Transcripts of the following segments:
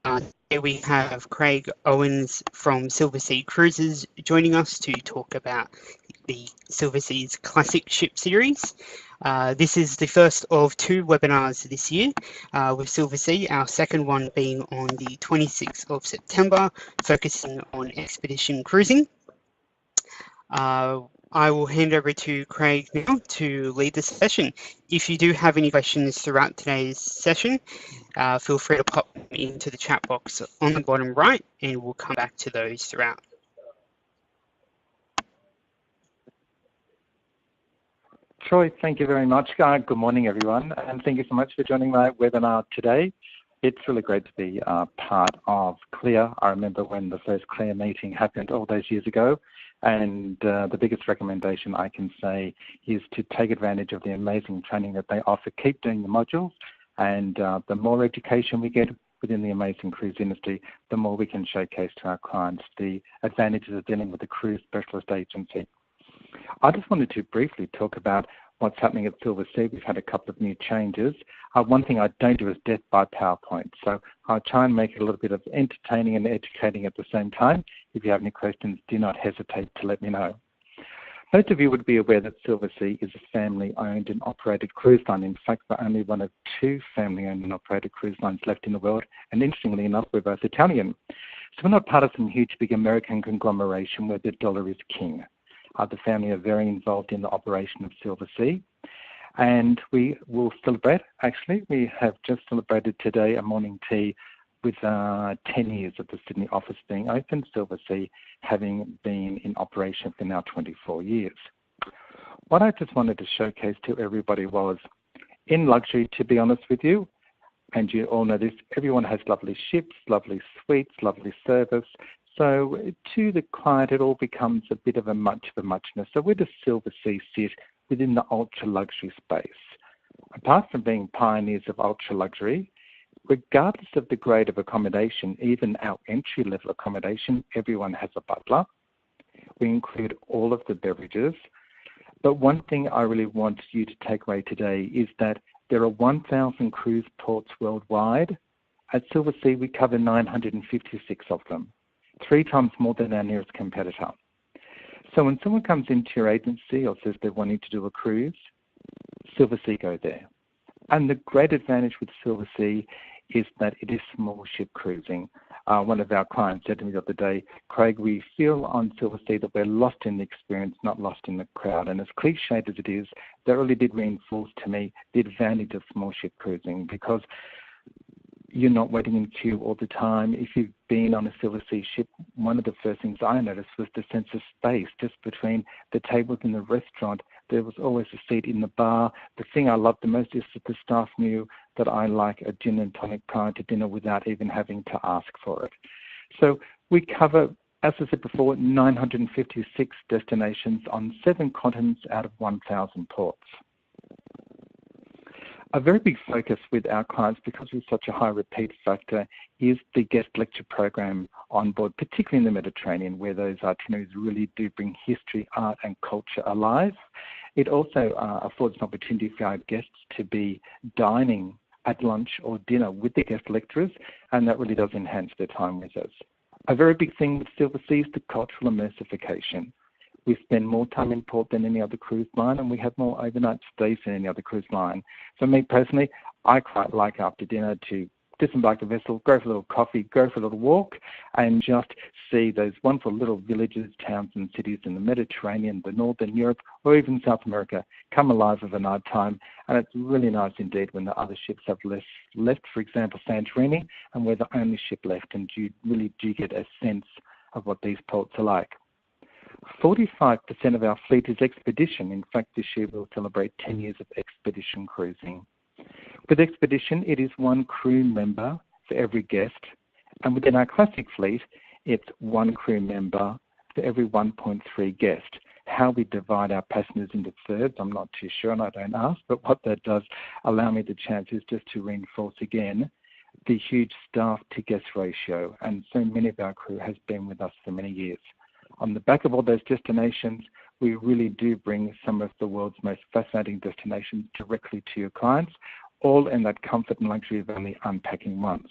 Today we have Craig Owens from Silversea Cruises joining us to talk about the Silversea's Classic Ship Series. This is the first of two webinars this year with Silversea, our second one being on the 26th of September, focusing on expedition cruising. I will hand over to Craig now to lead the session. If you do have any questions throughout today's session, feel free to pop them into the chat box on the bottom right, and we'll come back to those throughout. Troy, thank you very much. Good morning, everyone, and thank you so much for joining my webinar today. It's really great to be part of CLEAR. I remember when the first CLEAR meeting happened all those years ago, and the biggest recommendation I can say is to take advantage of the amazing training that they offer. Keep doing the modules, and the more education we get within the amazing cruise industry, the more we can showcase to our clients the advantages of dealing with a cruise specialist agency. I just wanted to briefly talk about what's happening at Silversea. We've had a couple of new changes. One thing I don't do is death by PowerPoint, so I'll try and make it a little bit of entertaining and educating at the same time. If you have any questions, do not hesitate to let me know. Most of you would be aware that Silversea is a family-owned and operated cruise line. In fact, we're only one of two family-owned and operated cruise lines left in the world, and interestingly enough, we're both Italian. So we're not part of some huge, big American conglomeration where the dollar is king. The family are very involved in the operation of Silversea, and we will celebrate, actually, we have just celebrated today a morning tea with 10 years of the Sydney office being open, Silversea having been in operation for now 24 years. What I just wanted to showcase to everybody was, in luxury, to be honest with you, and you all know this, everyone has lovely ships, lovely suites, lovely service. So to the client, it all becomes a bit of a muchness. So where does Silversea sit within the ultra luxury space? Apart from being pioneers of ultra luxury, regardless of the grade of accommodation, even our entry level accommodation, everyone has a butler. We include all of the beverages. But one thing I really want you to take away today is that there are 1,000 cruise ports worldwide. At Silversea, we cover 956 of them, 3 times more than our nearest competitor. So when someone comes into your agency or says they're wanting to do a cruise, Silversea go there. And the great advantage with Silversea is that it is small ship cruising. One of our clients said to me the other day, Craig, we feel on Silversea that we're lost in the experience, not lost in the crowd. And as cliched as it is, that really did reinforce to me the advantage of small ship cruising, because you're not waiting in queue all the time. If you've been on a Silversea ship, one of the first things I noticed was the sense of space just between the tables in the restaurant. There was always a seat in the bar. The thing I loved the most is that the staff knew that I like a gin and tonic prior to dinner without even having to ask for it. So we cover, as I said before, 956 destinations on 7 continents out of 1,000 ports. A very big focus with our clients, because we're such a high repeat factor, is the guest lecture program on board, particularly in the Mediterranean, where those itineraries really do bring history, art and culture alive. It also affords an opportunity for our guests to be dining at lunch or dinner with the guest lecturers, and that really does enhance their time with us. A very big thing with Silversea is the cultural immersification. We spend more time in port than any other cruise line, and we have more overnight stays than any other cruise line. For me personally, I quite like after dinner to disembark the vessel, go for a little coffee, go for a little walk, and just see those wonderful little villages, towns and cities in the Mediterranean, the Northern Europe, or even South America come alive of a night time. And it's really nice indeed when the other ships have left, for example, Santorini, and we're the only ship left, and you really do get a sense of what these ports are like. 45% of our fleet is expedition. In fact, this year we'll celebrate 10 years of expedition cruising. With expedition, it is 1 crew member for every guest, and within our classic fleet, it's 1 crew member for every 1.3 guests. How we divide our passengers into thirds, I'm not too sure, and I don't ask, but what that does allow me the chance is just to reinforce again the huge staff to guest ratio, and so many of our crew has been with us for many years. On the back of all those destinations, we really do bring some of the world's most fascinating destinations directly to your clients, all in that comfort and luxury of only unpacking once.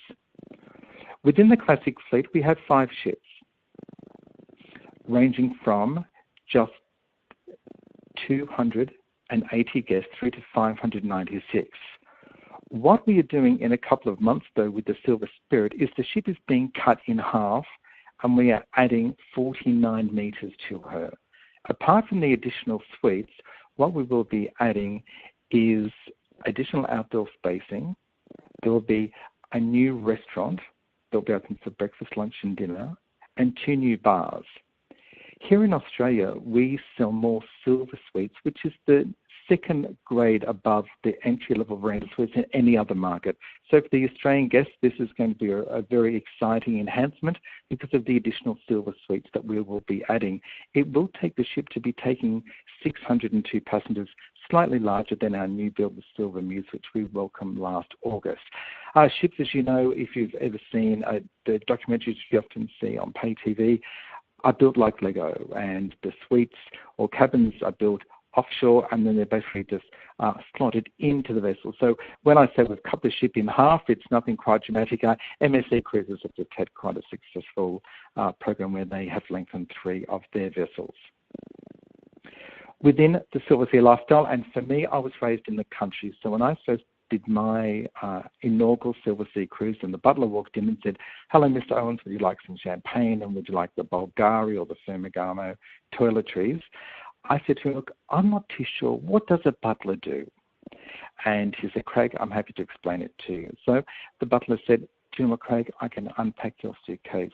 Within the classic fleet, we have 5 ships, ranging from just 280 guests through to 596. What we are doing in a couple of months, though, with the Silver Spirit is the ship is being cut in half, and we are adding 49 metres to her. Apart from the additional suites, what we will be adding is additional outdoor spacing. There will be a new restaurant that will be open for breakfast, lunch and dinner, and 2 new bars. Here in Australia, we sell more Silver Suites, which is the second grade above the entry-level veranda suites in any other market. So for the Australian guests, this is going to be a very exciting enhancement because of the additional Silver Suites that we will be adding. It will take the ship to be taking 602 passengers, slightly larger than our new build, the Silver Muse, which we welcomed last August. Our ships, as you know, if you've ever seen the documentaries you often see on pay TV, are built like Lego, and the suites or cabins are built offshore, and then they're basically just slotted into the vessel. So when I say we've cut the ship in half, it's nothing quite dramatic. MSC Cruises have just had quite a successful program where they have lengthened 3 of their vessels. Within the Silversea lifestyle, and for me, I was raised in the country, so when I first did my inaugural Silversea cruise, and the butler walked in and said, "Hello, Mr. Owens, would you like some champagne, and would you like the Bulgari or the Ferragamo toiletries?" I said to him, "Look, I'm not too sure. What does a butler do?" And he said, "Craig, I'm happy to explain it to you." So the butler said, "Do you know what, Craig, I can unpack your suitcase."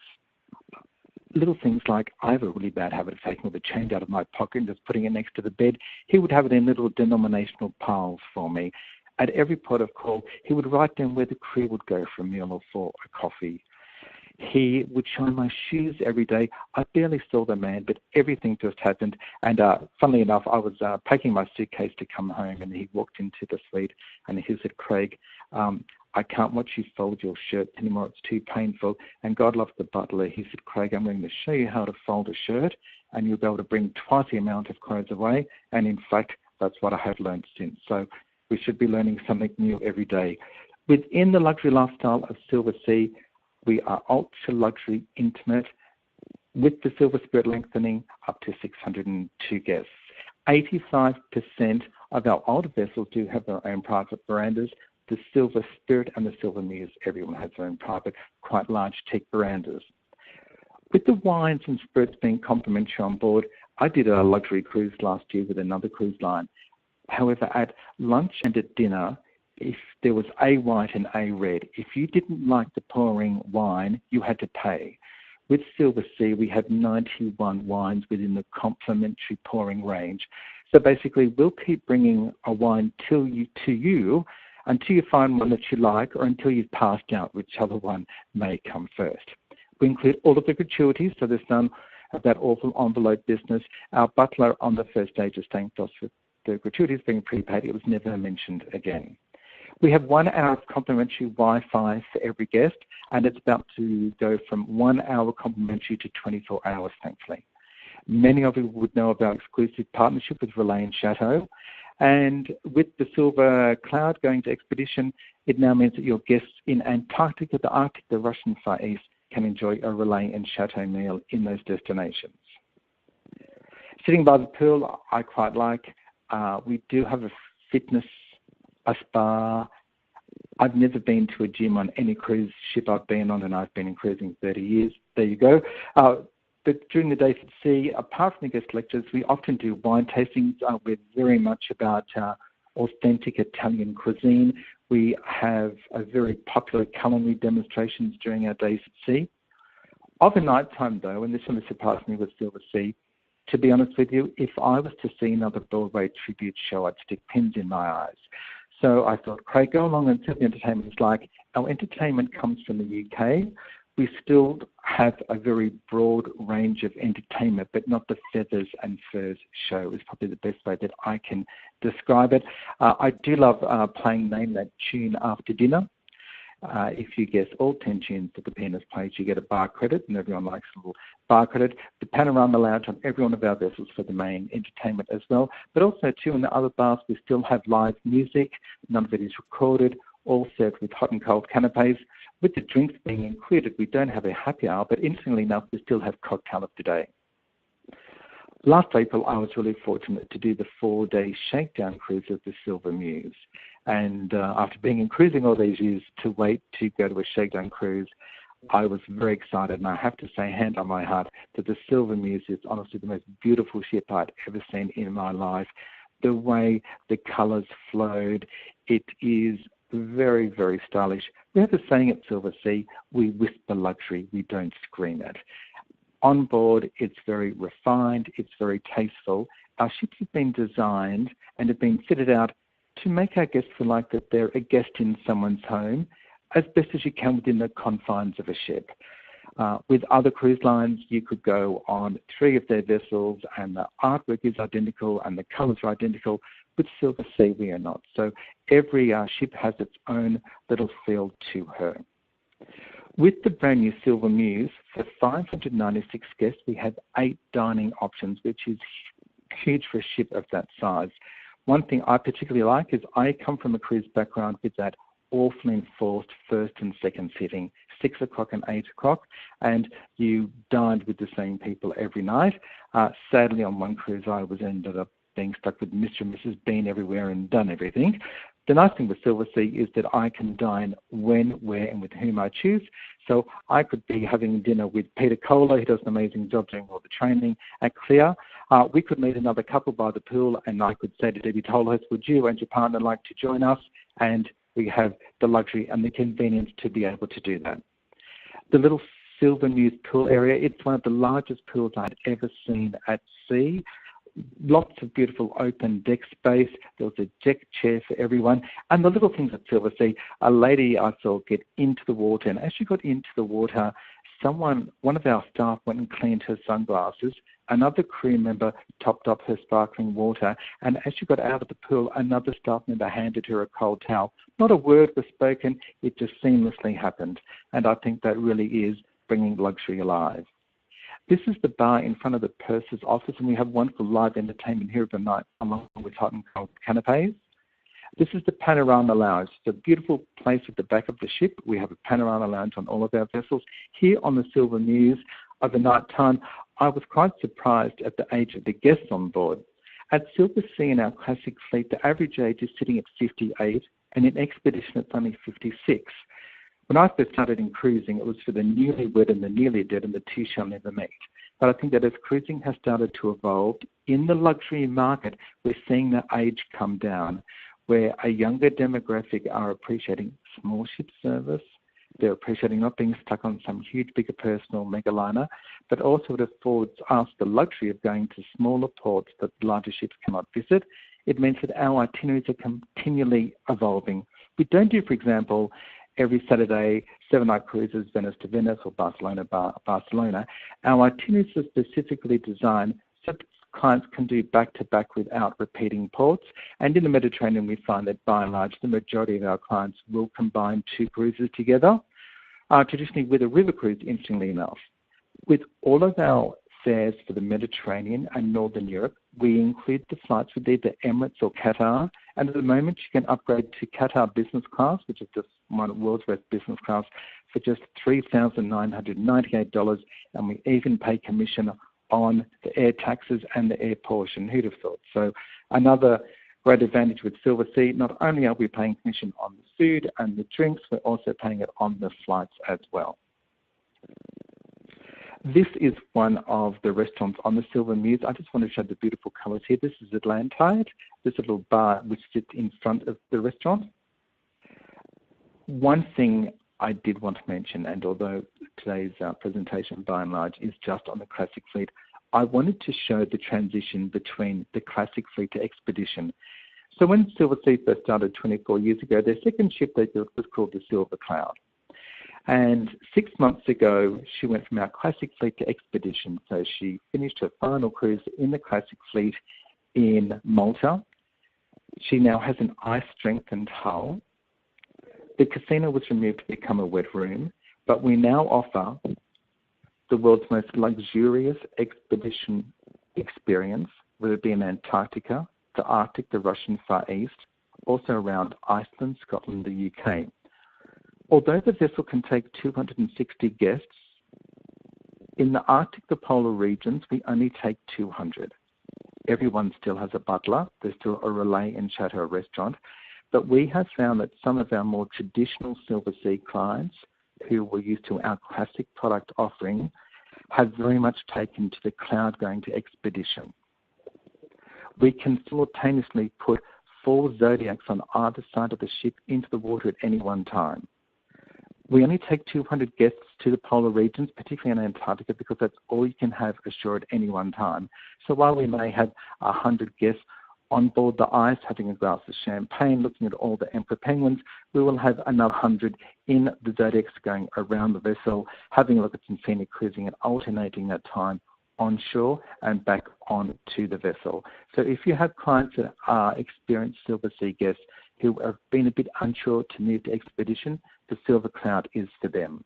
Little things like, I have a really bad habit of taking all the change out of my pocket and just putting it next to the bed. He would have it in little denominational piles for me. At every port of call, he would write down where the crew would go for a meal or for a coffee. He would shine my shoes every day. I barely saw the man, but everything just happened. And funnily enough, I was packing my suitcase to come home, and he walked into the suite and he said, "Craig, I can't watch you fold your shirt anymore. It's too painful." And God love the butler. He said, "Craig, I'm going to show you how to fold a shirt, and you'll be able to bring twice the amount of clothes away." And in fact, that's what I have learned since. So we should be learning something new every day. Within the luxury lifestyle of Silversea, we are ultra luxury intimate, with the Silver Spirit lengthening up to 602 guests. 85% of our older vessels do have their own private verandas. The Silver Spirit and the Silver Muse, everyone has their own private, quite large teak verandas. With the wines and spirits being complimentary on board, I did a luxury cruise last year with another cruise line. However, at lunch and at dinner, if there was a white and a red, if you didn't like the pouring wine, you had to pay. With Silversea, we have 91 wines within the complimentary pouring range. So basically, we'll keep bringing a wine to you until you find one that you like, or until you've passed out, whichever one may come first. We include all of the gratuities, so there's none of that awful envelope business. Our butler on the first day just thanked us for the gratuities being prepaid. It was never mentioned again. We have 1 hour of complimentary Wi-Fi for every guest, and it's about to go from 1 hour complimentary to 24 hours, thankfully. Many of you would know about our exclusive partnership with Relay and Chateau. And with the Silver Cloud going to expedition, it now means that your guests in Antarctica, the Arctic, the Russian Far East can enjoy a Relay and Chateau meal in those destinations. Sitting by the pool, I quite like. We do have a fitness, a spa. I've never been to a gym on any cruise ship I've been on, and I've been in cruising 30 years. There you go. But during the days at sea, apart from the guest lectures, we often do wine tastings. We're very much about authentic Italian cuisine. We have a very popular culinary demonstrations during our days at sea. Of a night time, though, and this one has surprised me with Silversea, to be honest with you, if I was to see another Broadway tribute show, I'd stick pins in my eyes. So I thought, Craig, go along and see what the entertainment is like. Our entertainment comes from the UK. We still have a very broad range of entertainment, but not the feathers and furs show is probably the best way that I can describe it. I do love playing Name That Tune after dinner. If you guess all 10 tunes that the pianist plays, you get a bar credit, and everyone likes a little bar credit. The Panorama Lounge on every one of our vessels for the main entertainment as well. But also, too, in the other bars, we still have live music. None of it is recorded, all served with hot and cold canapes. With the drinks being included, we don't have a happy hour, but interestingly enough, we still have cocktail of the day. Last April, I was really fortunate to do the 4-day shakedown cruise of the Silver Muse. And after being in cruising all these years, to wait to go to a shakedown cruise, I was very excited. And I have to say, hand on my heart, that the Silver Muse is honestly the most beautiful ship I'd ever seen in my life. The way the colours flowed, it is very, very stylish. We have a saying at Silversea, we whisper luxury, we don't scream it. On board, it's very refined, it's very tasteful. Our ships have been designed and have been fitted out to make our guests feel like that they're a guest in someone's home as best as you can within the confines of a ship. With other cruise lines, you could go on 3 of their vessels and the artwork is identical and the colours are identical. With Silversea, we are not. So every ship has its own little feel to her. With the brand new Silver Muse, for 596 guests, we have 8 dining options, which is huge for a ship of that size. One thing I particularly like is I come from a cruise background with that awfully enforced first and second sitting, 6 o'clock and 8 o'clock, and you dined with the same people every night. Sadly, on one cruise, I ended up being stuck with Mr. and Mrs. Bean everywhere and done everything. The nice thing with Silversea is that I can dine when, where, and with whom I choose. So I could be having dinner with Peter Kohler, who does an amazing job doing all the training at Clear. We could meet another couple by the pool, and I could say to Debbie Tolhurst, would you and your partner like to join us? And we have the luxury and the convenience to be able to do that. The little Silver Muse pool area, it's one of the largest pools I'd ever seen at sea. Lots of beautiful open deck space. There was a deck chair for everyone. And the little things at Silversea, a lady I saw get into the water, and as she got into the water, one of our staff went and cleaned her sunglasses. Another crew member topped up her sparkling water, and as she got out of the pool, another staff member handed her a cold towel. Not a word was spoken, it just seamlessly happened. And I think that really is bringing luxury alive. This is the bar in front of the purser's office, and we have wonderful live entertainment here overnight, along with hot and cold canapes. This is the Panorama Lounge. It's a beautiful place at the back of the ship. We have a Panorama Lounge on all of our vessels. Here on the Silver Muse, overnight time, I was quite surprised at the age of the guests on board. At Silversea in our classic fleet, the average age is sitting at 58, and in Expedition it's only 56. When I first started in cruising, it was for the newlywed and the nearly dead, and the two shall never meet. But I think that as cruising has started to evolve, in the luxury market, we're seeing the age come down, where a younger demographic are appreciating small ship service. They're appreciating not being stuck on some huge, bigger personal megaliner, but also it affords us the luxury of going to smaller ports that larger ships cannot visit. It means that our itineraries are continually evolving. We don't do, for example, every Saturday, 7-night cruises, Venice to Venice or Barcelona, Barcelona. Our itineraries are specifically designed so clients can do back-to-back without repeating ports. And in the Mediterranean, we find that by and large, the majority of our clients will combine 2 cruises together, traditionally with a river cruise, interestingly enough. With all of our fares for the Mediterranean and Northern Europe, we include the flights with either Emirates or Qatar. And at the moment, you can upgrade to Qatar Business Class, which is just one of the world's best business class, for just $3,998. And we even pay commission on the air taxes and the air portion. Who'd have thought? So another great advantage with Silversea, not only are we paying commission on the food and the drinks, we're also paying it on the flights as well. This is one of the restaurants on the Silver Muse. I just want to show the beautiful colours here. This is Atlantide. This little bar which sits in front of the restaurant. One thing I did want to mention, and although today's presentation by and large is just on the Classic Fleet, I wanted to show the transition between the Classic Fleet to Expedition. So when Silversea first started 24 years ago, their second ship they built was called the Silver Cloud. And 6 months ago, she went from our Classic Fleet to Expedition. So she finished her final cruise in the Classic Fleet in Malta. She now has an ice-strengthened hull. The casino was removed to become a wet room, but we now offer the world's most luxurious expedition experience, whether it be in Antarctica, the Arctic, the Russian Far East, also around Iceland, Scotland, the UK. Although the vessel can take 260 guests, in the Arctic, the polar regions, we only take 200. Everyone still has a butler. There's still a relay and chateau restaurant. But we have found that some of our more traditional Silversea clients who were used to our classic product offering have very much taken to the cloud going to expedition. We can simultaneously put 4 Zodiacs on either side of the ship into the water at any one time. We only take 200 guests to the polar regions, particularly in Antarctica, because that's all you can have ashore at any one time. So while we may have 100 guests on board the ice, having a glass of champagne, looking at all the emperor penguins, we will have another 100 in the Zodiacs going around the vessel, having a look at some scenic cruising and alternating that time onshore and back on to the vessel. So if you have clients that are experienced Silversea guests who have been a bit unsure to move to expedition, the Silver Cloud is for them.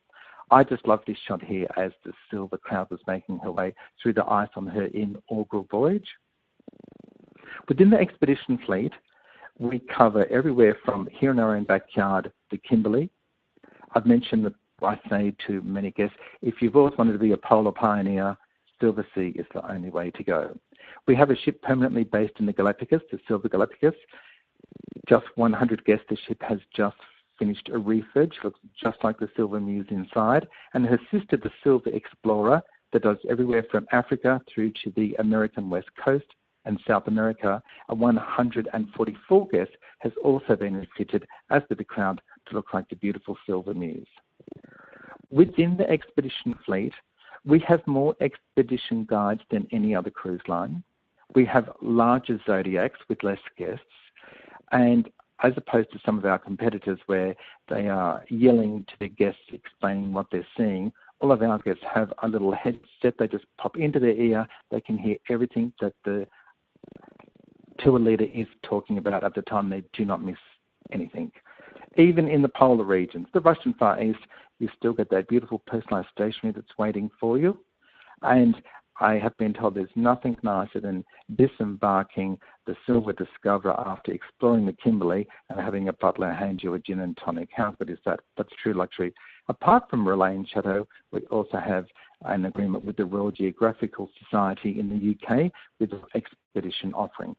I just love this shot here as the Silver Cloud was making her way through the ice on her inaugural voyage. Within the expedition fleet, we cover everywhere from here in our own backyard, the Kimberley. I've mentioned that I say to many guests, if you've always wanted to be a polar pioneer, Silversea is the only way to go. We have a ship permanently based in the Galapagos, the Silver Galapagos. Just 100 guests, the ship has just finished a refurb. She looks just like the Silver Muse inside. And her sister, the Silver Explorer, that does everywhere from Africa through to the American West Coast and South America, a 144 guests, has also been refitted as with the Cloud to look like the beautiful Silver Muse. Within the expedition fleet, we have more expedition guides than any other cruise line. We have larger Zodiacs with less guests, and as opposed to some of our competitors where they are yelling to the guests, explaining what they're seeing, all of our guests have a little headset. They just pop into their ear. They can hear everything that the tour leader is talking about at the time. They do not miss anything. Even in the polar regions, the Russian Far East, you still get that beautiful personalised stationery that's waiting for you. And I have been told there's nothing nicer than disembarking the Silver Discoverer after exploring the Kimberley and having a butler hand you a gin and tonic. How good is that? That's true luxury. Apart from Relay and Chateau, we also have an agreement with the Royal Geographical Society in the UK with an expedition offering.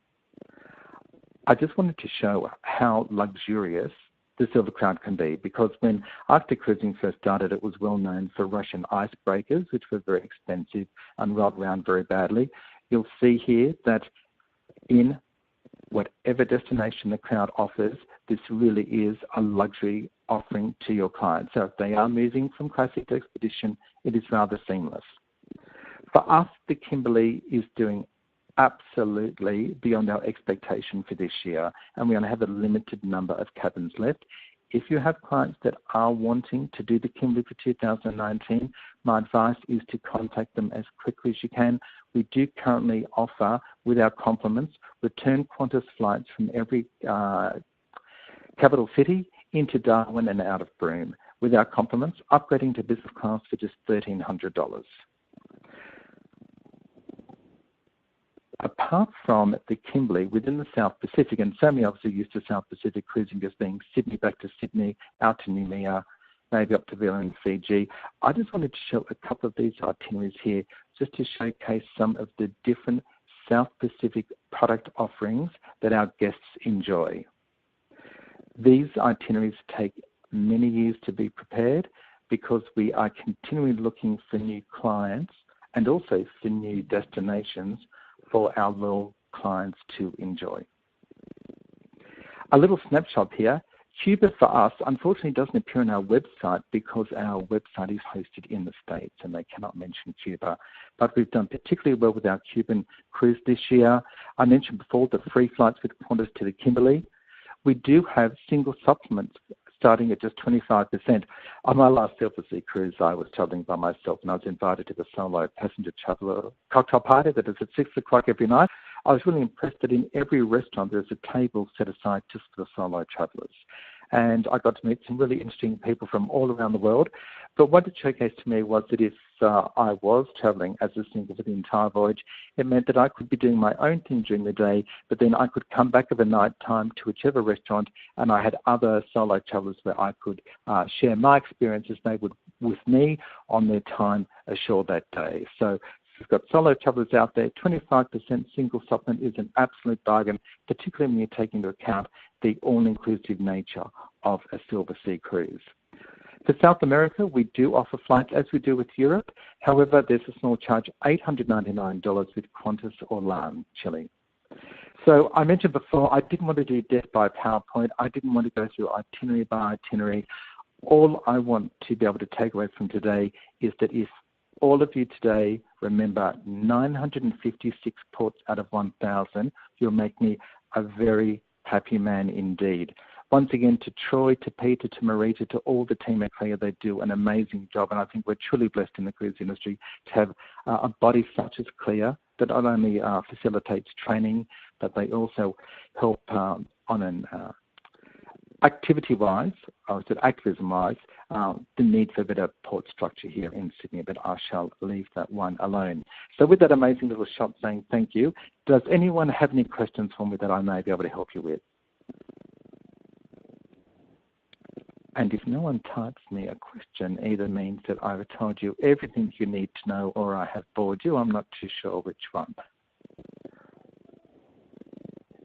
I just wanted to show how luxurious the Silver Cloud can be, because when Arctic cruising first started, it was well known for Russian icebreakers, which were very expensive and rolled around very badly. You'll see here that in whatever destination the Cloud offers, this really is a luxury offering to your clients. So if they are moving from classic to expedition, it is rather seamless. For us, the Kimberley is doing absolutely beyond our expectation for this year, and we only have a limited number of cabins left. If you have clients that are wanting to do the Kimberley for 2019, my advice is to contact them as quickly as you can. We do currently offer, with our compliments, return Qantas flights from every capital city into Darwin and out of Broome. With our compliments, upgrading to business class for just $1,300. Apart from the Kimberley, within the South Pacific, and so many obviously used to South Pacific cruising just being Sydney back to Sydney, out to Noumea, maybe up to Vila and Fiji. I just wanted to show a couple of these itineraries here just to showcase some of the different South Pacific product offerings that our guests enjoy. These itineraries take many years to be prepared because we are continually looking for new clients and also for new destinations for our loyal clients to enjoy. A little snapshot here. Cuba for us, unfortunately, doesn't appear on our website because our website is hosted in the States and they cannot mention Cuba. But we've done particularly well with our Cuban cruise this year. I mentioned before the free flights with Qantas to the Kimberley. We do have single supplements starting at just 25%. On my last Silversea cruise, I was travelling by myself and I was invited to the solo passenger traveller cocktail party that is at 6 o'clock every night. I was really impressed that in every restaurant there's a table set aside just for the solo travellers. and I got to meet some really interesting people from all around the world. But what it showcased to me was that if I was travelling as a single for the entire voyage, it meant that I could be doing my own thing during the day, but then I could come back at the night time to whichever restaurant, and I had other solo travellers where I could share my experiences they would with me on their time ashore that day. So we've got solo travellers out there. 25% single supplement is an absolute bargain, particularly when you take into account the all-inclusive nature of a Silversea cruise. For South America, we do offer flights as we do with Europe. However, there's a small charge, $899 with Qantas or LAN, Chile. So I mentioned before, I didn't want to do death by PowerPoint. I didn't want to go through itinerary by itinerary. All I want to be able to take away from today is that if all of you today remember 956 ports out of 1,000, you'll make me a very happy man indeed. Once again, to Troy, to Peter, to Marita, to all the team at Clear, they do an amazing job, and I think we're truly blessed in the cruise industry to have a body such as Clear that not only facilitates training, but they also help on an activity-wise, or activism-wise, the need for better port structure here in Sydney, but I shall leave that one alone. So with that amazing little shot saying thank you, does anyone have any questions for me that I may be able to help you with? And if no one types me a question, either means that I've told you everything you need to know or I have bored you. I'm not too sure which one.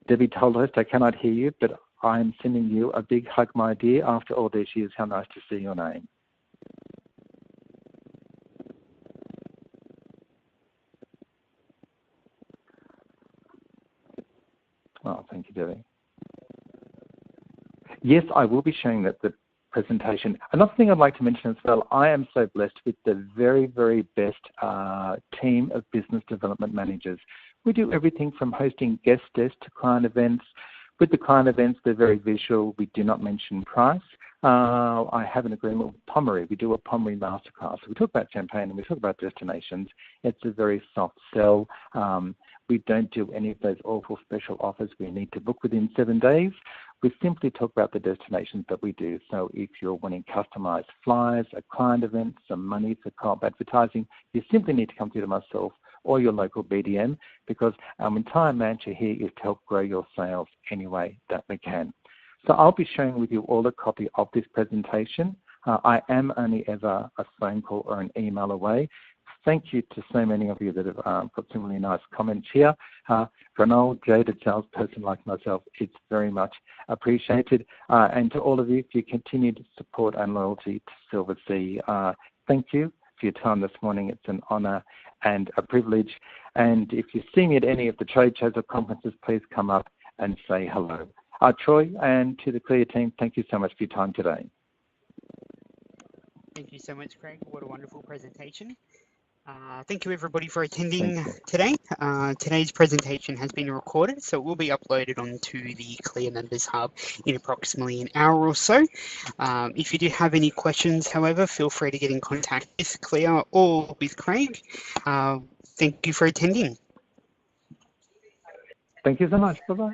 Debbie told us I cannot hear you, but I'm sending you a big hug, my dear. After all these years, how nice to see your name. Oh, thank you, Debbie. Yes, I will be sharing the presentation. Another thing I'd like to mention as well, I am so blessed with the very, very best team of business development managers. We do everything from hosting guest desks to client events. With the client events, they're very visual. We do not mention price. I have an agreement with Pommery. We do a Pommery masterclass. We talk about champagne and we talk about destinations. It's a very soft sell. We don't do any of those awful special offers. We need to book within 7 days. We simply talk about the destinations that we do. So if you're wanting customized flyers, a client event, some money for co-op advertising, you simply need to come through to myself or your local BDM, because our entire mantra here is to help grow your sales any way that we can. So I'll be sharing with you all a copy of this presentation. I am only ever a phone call or an email away. Thank you to so many of you that have put some really nice comments here. For an old jaded salesperson like myself, it's very much appreciated. And to all of you for your continued support and loyalty to Silversea, thank you for your time this morning. It's an honour and a privilege. And if you see me at any of the trade shows or conferences, please come up and say hello. Troy, and to the Clear team, thank you so much for your time today. Thank you so much, Craig. What a wonderful presentation. Thank you everybody for attending today. Today's presentation has been recorded, so it will be uploaded onto the Clear Members Hub in approximately an hour or so. If you do have any questions, however, feel free to get in contact with Clear or with Craig. Thank you for attending. Thank you so much. Bye-bye.